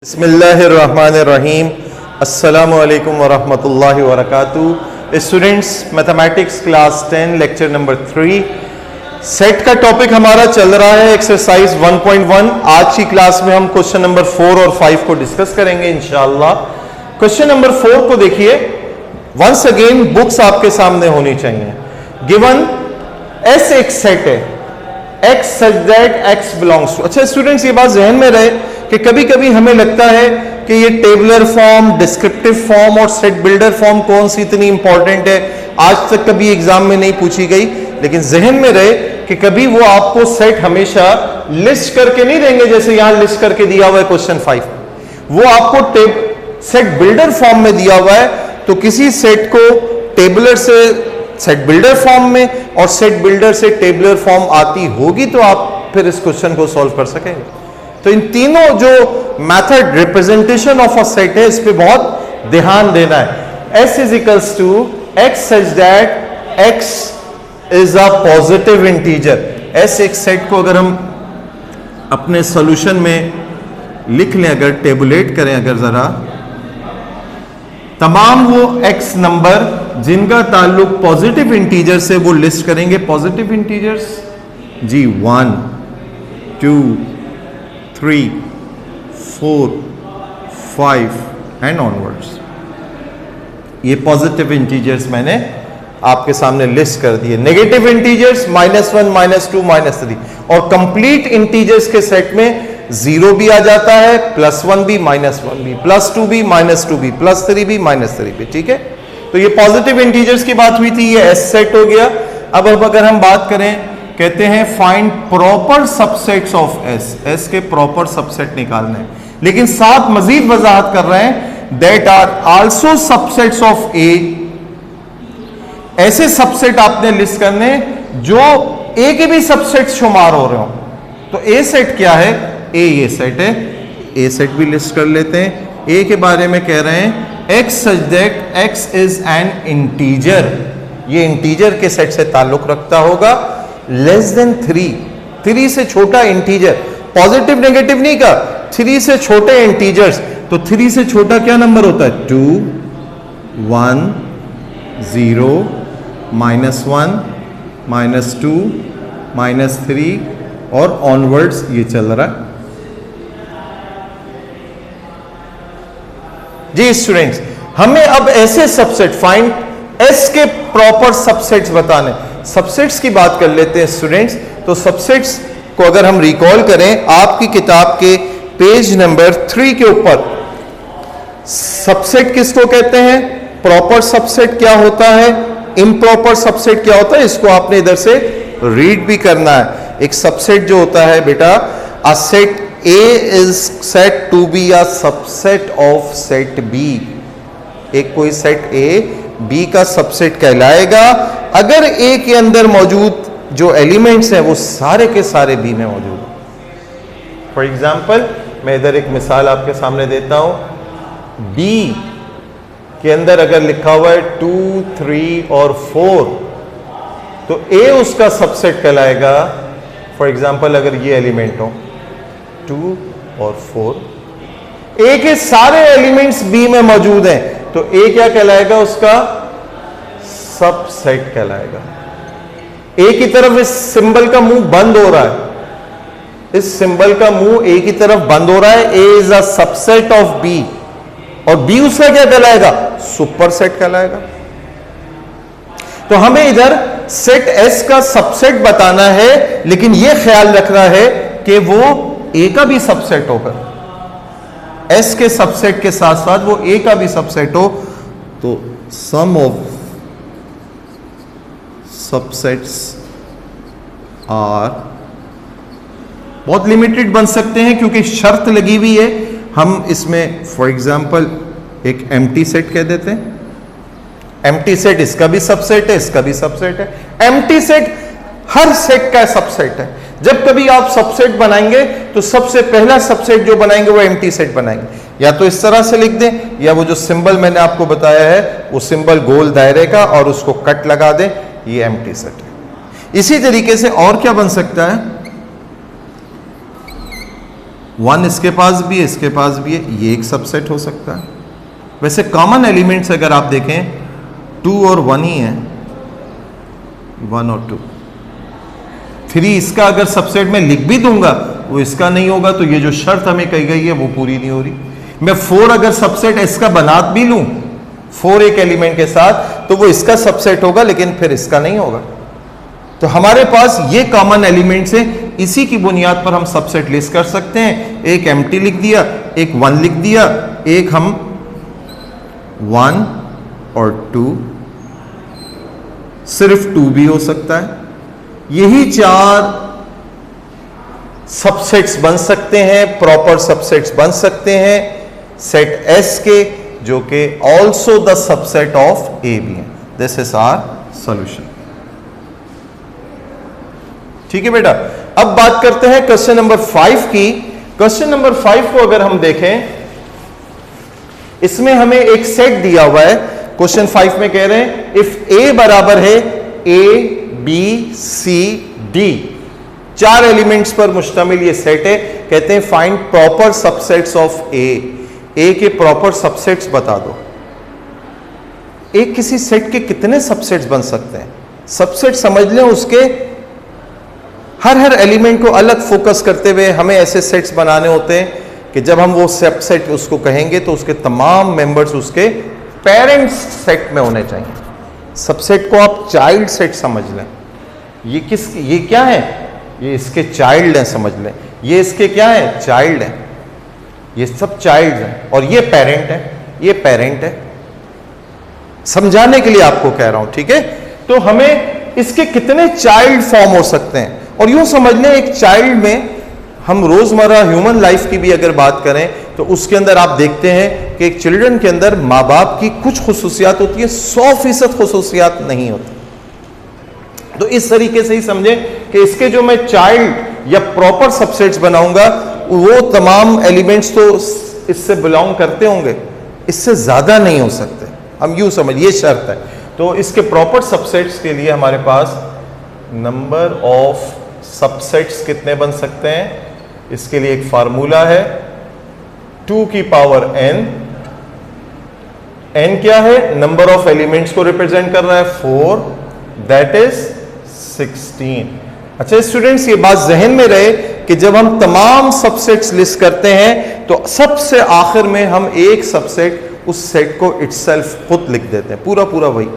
बिस्मिल्लाहिर्रहमानिर्रहीम। अस्सलामु अलैकुम वरहमतुल्लाहि वबरकातुहू। Students, mathematics class 10 lecture number 3 set का टॉपिक हमारा चल रहा है एक्सरसाइज 1.1। आज की क्लास में हम क्वेश्चन नंबर 4 और 5 को डिस्कस करेंगे इंशाअल्लाह। क्वेश्चन नंबर 4 को देखिए, वंस अगेन बुक्स आपके सामने होनी चाहिए। गिवन एस एक सेट है, x such that x belongs to. अच्छा स्टूडेंट्स, ये बात जहन में रहे कि कभी कभी हमें लगता है कि ये टेबलर फॉर्म, डिस्क्रिप्टिव फॉर्म और सेट बिल्डर फॉर्म कौन सी इतनी इंपॉर्टेंट है, आज तक कभी एग्जाम में नहीं पूछी गई। लेकिन जहन में रहे कि कभी वो आपको सेट हमेशा लिस्ट करके नहीं देंगे, जैसे यहां लिस्ट करके दिया हुआ है क्वेश्चन 5, वो आपको सेट बिल्डर फॉर्म में दिया हुआ है। तो किसी सेट को टेबलर से सेट बिल्डर फॉर्म में और सेट बिल्डर से टेबलर फॉर्म आती होगी तो आप फिर इस क्वेश्चन को सॉल्व कर सकेंगे। तो इन तीनों जो method representation of a set है, इस पे बहुत ध्यान देना है। S is equals to x such that x is a positive integer. S एक सेट को अगर हम अपने सॉल्यूशन में लिख लें, अगर टेबुलेट करें, अगर जरा तमाम वो x नंबर जिनका ताल्लुक पॉजिटिव इंटीजर से, वो लिस्ट करेंगे। पॉजिटिव इंटीजर्स जी 1 2 3 4 5 एंड ऑनवर्ड्स। ये पॉजिटिव इंटीजर्स मैंने आपके सामने लिस्ट कर दिए। नेगेटिव इंटीजर्स -1 -2 -3 और कंप्लीट इंटीजर्स के सेट में 0 भी आ जाता है, +1 भी, -1 भी, +2 भी, -2 भी, +3 भी, -3 भी। ठीक है, तो ये पॉजिटिव इंटीजर्स की बात हुई थी, ये एस सेट हो गया। अब अगर हम बात करें, कहते हैं find proper subsets of S. S के प्रॉपर सबसेट निकालने, लेकिन साथ मजीद वजाहत कर रहे हैं that are also subsets of A. ऐसे सबसेट आपने लिस्ट करने जो ए के भी सबसेट शुमार हो रहे हो। तो ए सेट क्या है? ए ये सेट है, ए सेट भी लिस्ट कर लेते हैं। ए के बारे में कह रहे हैं x such that x is an integer. ये इंटीजर के सेट से ताल्लुक रखता होगा। लेस देन 3 से छोटा इंटीजर, पॉजिटिव नेगेटिव नहीं का, 3 से छोटे इंटीजर्स। तो 3 से छोटा क्या नंबर होता है? 2 1 0 -1 -2 -3 और ऑनवर्ड्स ये चल रहा है जी। स्टूडेंट्स, हमें अब ऐसे सबसेट फाइंड एस के प्रॉपर सबसेट्स बताने। सबसेट्स की बात कर लेते हैं स्टूडेंट्स। तो सबसेट्स को अगर हम रिकॉल करें, आपकी किताब के पेज नंबर 3 के ऊपर सबसेट किसको कहते हैं, प्रॉपर सबसेट क्या होता है, इम्प्रॉपर सबसेट क्या होता है, इसको आपने इधर से रीड भी करना है। एक सबसेट जो होता है बेटा, a set A is said to be a subset of set B। एक कोई सेट A B का सबसेट कहलाएगा अगर A के अंदर मौजूद जो एलिमेंट्स हैं वो सारे के सारे B में मौजूद हैं। फॉर एग्जाम्पल, मैं इधर एक मिसाल आपके सामने देता हूं। B के अंदर अगर लिखा हुआ है 2 3 और 4, तो A उसका सबसेट कहलाएगा। फॉर एग्जाम्पल, अगर ये एलिमेंट हो 2 और 4, ए के सारे एलिमेंट्स बी में मौजूद हैं, तो ए क्या कहलाएगा? उसका सबसेट कहलाएगा। ए की तरफ इस सिंबल का मुंह बंद हो रहा है, इस सिंबल का मुंह ए की तरफ बंद हो रहा है। A is a subset of B, और बी उसका क्या कहलाएगा? सुपरसेट कहलाएगा। तो हमें इधर सेट एस का सबसेट बताना है, लेकिन यह ख्याल रखना है कि वो ए का भी सबसेट होगा। एस के सबसेट के साथ साथ वो ए का भी सबसेट हो। तो सम ऑफ सबसेट्स आर, बहुत लिमिटेड बन सकते हैं क्योंकि शर्त लगी हुई है। हम इसमें फॉर एग्जांपल एक एम्प्टी सेट कह देते हैं। एम्प्टी सेट इसका भी सबसेट है, इसका भी सबसेट है। एम्प्टी सेट हर सेट का सबसेट है। जब कभी आप सबसेट बनाएंगे तो सबसे पहला सबसेट जो बनाएंगे वो एम्प्टी सेट बनाएंगे। या तो इस तरह से लिख दें, या वो जो सिंबल मैंने आपको बताया है वो सिंबल गोल दायरे का, और उसको कट लगा दें, ये एम्प्टी सेट है। इसी तरीके से और क्या बन सकता है? 1 इसके पास भी है, इसके पास भी है, ये एक सबसेट हो सकता है। वैसे कॉमन एलिमेंट्स अगर आप देखें 2 और 1 ही है, 1 और 2। 3 इसका अगर सबसेट में लिख भी दूंगा वो इसका नहीं होगा, तो ये जो शर्त हमें कही गई है वो पूरी नहीं हो रही। मैं 4 अगर सबसेट इसका बना भी लूं, 4 एक एलिमेंट के साथ, तो वो इसका सबसेट होगा लेकिन फिर इसका नहीं होगा। तो हमारे पास ये कॉमन एलिमेंट्स है, इसी की बुनियाद पर हम सबसेट लिस्ट कर सकते हैं। एक एम्प्टी लिख दिया, एक 1 लिख दिया, एक हम 1 और 2, सिर्फ 2 भी हो सकता है। यही 4 सबसेट्स बन सकते हैं, प्रॉपर सबसेट्स बन सकते हैं सेट S के, जो कि also the subset of A भी है। This is our solution. ठीक है बेटा, अब बात करते हैं क्वेश्चन नंबर 5 की। क्वेश्चन नंबर 5 को अगर हम देखें, इसमें हमें एक सेट दिया हुआ है। क्वेश्चन 5 में कह रहे हैं इफ ए बराबर है ABCD, 4 एलिमेंट्स पर मुश्तमिल ये सेट है। कहते हैं फाइंड प्रॉपर सबसेट्स ऑफ ए के प्रॉपर सबसेट्स बता दो। एक किसी सेट के कितने सबसेट्स बन सकते हैं? सबसेट समझ लें, उसके हर एलिमेंट को अलग फोकस करते हुए हमें ऐसे सेट्स बनाने होते हैं कि जब हम वो सबसेट उसको कहेंगे तो उसके तमाम मेंबर्स उसके पेरेंट्स सेट में होने चाहिए। सबसेट को आप चाइल्ड सेट समझ लें। ये क्या है? ये इसके चाइल्ड हैं, समझ लें। ये इसके क्या है? चाइल्ड हैं। ये सब चाइल्ड हैं और ये पेरेंट है, ये पेरेंट है। समझाने के लिए आपको कह रहा हूं, ठीक है? तो हमें इसके कितने चाइल्ड फॉर्म हो सकते हैं? और यूं समझ लें, एक चाइल्ड में हम रोजमर्रा ह्यूमन लाइफ की भी अगर बात करें तो उसके अंदर आप देखते हैं कि एक चिल्ड्रन के अंदर माँ बाप की कुछ खुसूसियात होती है, 100% खुसूसियात नहीं होती। तो इस तरीके से ही समझें कि इसके जो मैं चाइल्ड या प्रॉपर सबसेट्स बनाऊंगा वो तमाम एलिमेंट्स तो इससे बिलोंग करते होंगे, इससे ज्यादा नहीं हो सकते। हम यूं समझ, ये शर्त है। तो इसके प्रॉपर सबसेट्स के लिए हमारे पास नंबर ऑफ सबसेट्स कितने बन सकते हैं? इसके लिए एक फार्मूला है 2 की पावर n। n क्या है? नंबर ऑफ एलिमेंट्स को रिप्रेजेंट कर रहा है 4, दैट इज 16। अच्छा स्टूडेंट्स, ये बात जहन में रहे कि जब हम तमाम सबसेट्स लिस्ट करते हैं तो सबसे आखिर में हम एक सबसेट उस सेट को इटसेल्फ खुद लिख देते हैं, पूरा पूरा वही।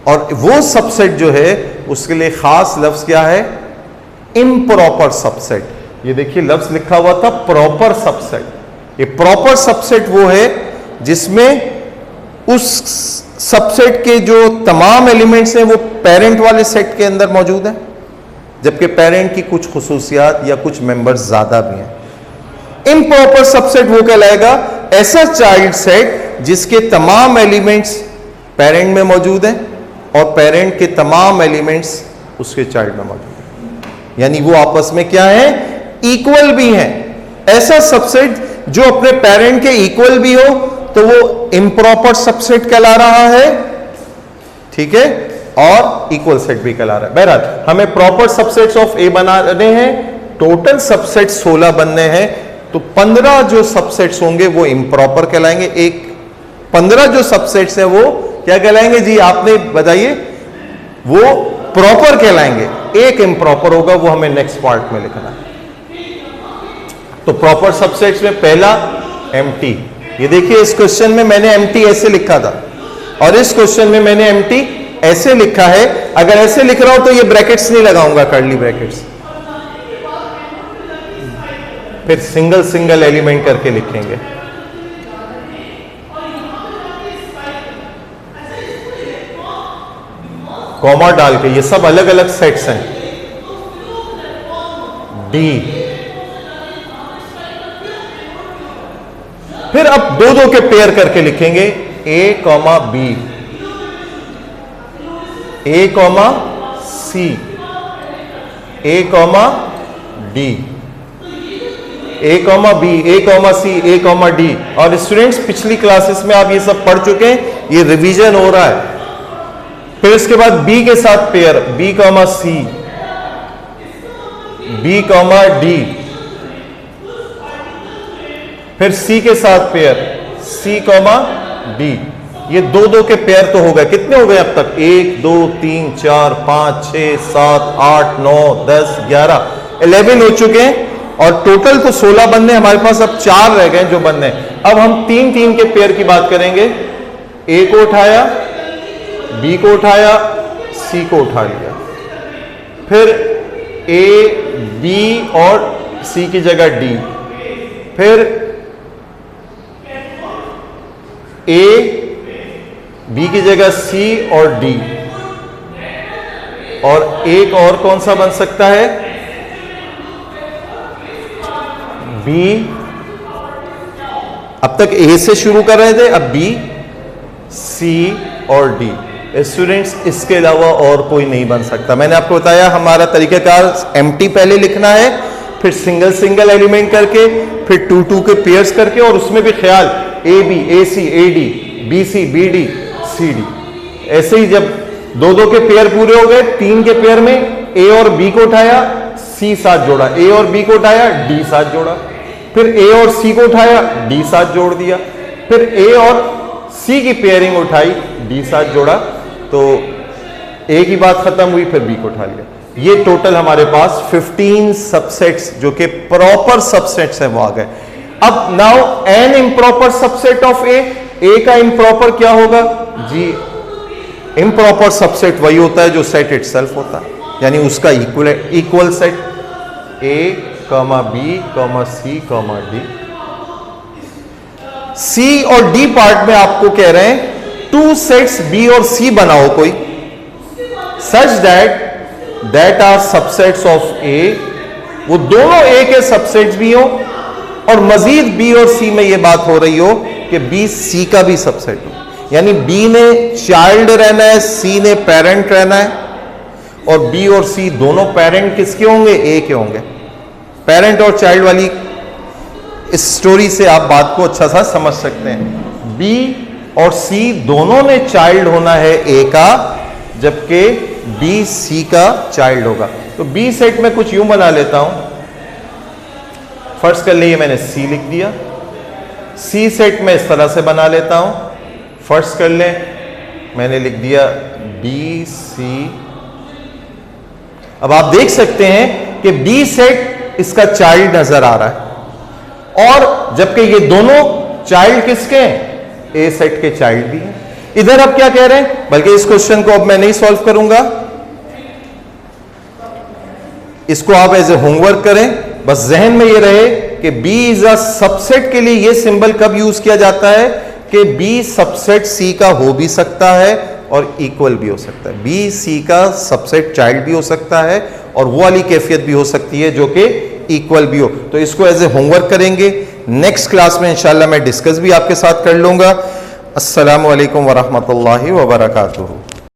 और वो सबसेट जो है उसके लिए खास लफ्ज क्या है? Improper subset. ये देखिए लफ्ज लिखा हुआ था प्रॉपर सबसेट। ये प्रॉपर सबसेट वो है जिसमें उस सबसेट के जो तमाम एलिमेंट्स हैं वो पेरेंट वाले सेट के अंदर मौजूद हैं, जबकि पेरेंट की कुछ खुसूसियात या कुछ मेंबर्स ज्यादा भी हैं। इम्प्रॉपर सबसेट वो कहलाएगा ऐसा चाइल्ड सेट जिसके तमाम एलिमेंट्स पेरेंट में मौजूद हैं और पेरेंट के तमाम एलिमेंट्स उसके चाइल्ड में मौजूद हैं, यानी वो आपस में क्या है? इक्वल भी हैं। ऐसा सबसेट जो अपने पेरेंट के इक्वल भी हो तो वो इम्प्रॉपर सबसेट कहला रहा है, ठीक है? और इक्वल सेट भी कहला रहा है। बहरहाल हमें प्रॉपर सबसेट्स ऑफ ए बनाने हैं, टोटल सबसेट 16 बनने हैं, तो 15 जो सबसेट्स होंगे वो इम्प्रॉपर कहलाएंगे। एक 15 जो सबसेट्स है वो क्या कहलाएंगे जी? आपने बताइए। वो प्रॉपर कहलाएंगे, एक इम्प्रॉपर होगा, वो हमें नेक्स्ट पार्ट में लिखना है। तो प्रॉपर सबसेट्स में पहला एम्प्टी। ये देखिए इस क्वेश्चन में मैंने एम्प्टी ऐसे लिखा था और इस क्वेश्चन में मैंने एम्प्टी ऐसे लिखा है। अगर ऐसे लिख रहा हूं तो ये ब्रैकेट्स नहीं लगाऊंगा, कर्ली ब्रैकेट्स, फिर सिंगल सिंगल एलिमेंट करके लिखेंगे। कॉमा डाल के, ये सब अलग अलग सेट्स हैं। डी, फिर अब दो दो के पेयर करके लिखेंगे ए कॉमा बी, ए कॉमा सी, ए कॉमा डी, ए कॉमा बी, ए कॉमा सी, ए कॉमा डी। और स्टूडेंट्स पिछली क्लासेस में आप ये सब पढ़ चुके हैं, ये रिवीजन हो रहा है। फिर इसके बाद बी के साथ पेयर, बी कॉमा सी, बी कॉमा डी, फिर सी के साथ पेयर सी कॉमा डी, ये दो दो के पेयर तो हो गए। कितने हो गए अब तक? 1 2 3 4 5 6 7 8 9 10 11 11 हो चुके हैं और टोटल तो 16 बनने हमारे पास, अब 4 रह गए जो बनने। अब हम 3 3 के पेयर की बात करेंगे। ए को उठाया, बी को उठाया, सी को उठा लिया, फिर ए बी और सी की जगह डी, फिर ए बी की जगह सी और डी, और एक और कौन सा बन सकता है? बी। अब तक ए से शुरू कर रहे थे, अब बी, सी और डी। स्टूडेंट्स, इसके अलावा और कोई नहीं बन सकता। मैंने आपको बताया हमारा तरीकाकार एम्प्टी पहले लिखना है, फिर सिंगल सिंगल एलिमेंट करके, फिर 2 2 के पेयर्स करके, और उसमें भी ख्याल A B, A C, A D, B C, B D, C D. ऐसे ही जब 2 2 के पेयर पूरे हो गए, 3 के पेयर में ए और बी को उठाया, सी साथ जोड़ा, ए और बी को उठाया, डी साथ जोड़ा, फिर ए और सी को उठाया, डी साथ जोड़ दिया, फिर ए और सी की पेयरिंग उठाई, डी साथ जोड़ा, तो ए की बात खत्म हुई, फिर बी को उठा लिया। ये टोटल हमारे पास 15 सबसेट्स जो कि प्रॉपर सबसेट्स है वो आ गए। अब now an improper subset of A का इम्प्रॉपर क्या होगा जी? इम्प्रॉपर सबसेट वही होता है जो सेट इटसेल्फ होता है, यानी उसका equal set A comma B comma C comma D. C और डी पार्ट में आपको कह रहे हैं 2 सेट्स बी और सी बनाओ कोई, such that are subsets of A, वो दोनों ए के सबसेट्स भी हो, और मजीद बी और सी में ये बात हो रही हो कि बी सी का भी सबसेट हो, यानी बी ने चाइल्ड रहना है, सी ने पेरेंट रहना है, और बी और सी दोनों पेरेंट किसके होंगे? ए के होंगे। पेरेंट और चाइल्ड वाली इस स्टोरी से आप बात को अच्छा सा समझ सकते हैं। बी और सी दोनों ने चाइल्ड होना है ए का, जबकि बी सी का चाइल्ड होगा। तो बी सेट में कुछ यूं बना लेता हूं, फर्स्ट कर लिए मैंने सी लिख दिया। सी सेट में इस तरह से बना लेता हूं, फर्स्ट कर ले मैंने लिख दिया बी सी। अब आप देख सकते हैं कि बी सेट इसका चाइल्ड नजर आ रहा है, और जबकि ये दोनों चाइल्ड किसके हैं? ए सेट के चाइल्ड भी हैं। इधर अब क्या कह रहे हैं? बल्कि इस क्वेश्चन को अब मैं नहीं सॉल्व करूंगा, इसको आप एज ए होमवर्क करें, बस जहन में ये रहे कि बी इज अ सबसेट के लिए ये सिंबल कब यूज किया जाता है कि बी सबसेट सी का हो भी सकता है और इक्वल भी हो सकता है। बी सी का सबसेट चाइल्ड भी हो सकता है, और वो वाली कैफियत भी हो सकती है जो कि इक्वल भी हो। तो इसको एज ए होमवर्क करेंगे, नेक्स्ट क्लास में इंशाल्लाह मैं डिस्कस भी आपके साथ कर लूंगा। अस्सलामु अलैकुम वरहमतुल्लाहि वबरकातुहू।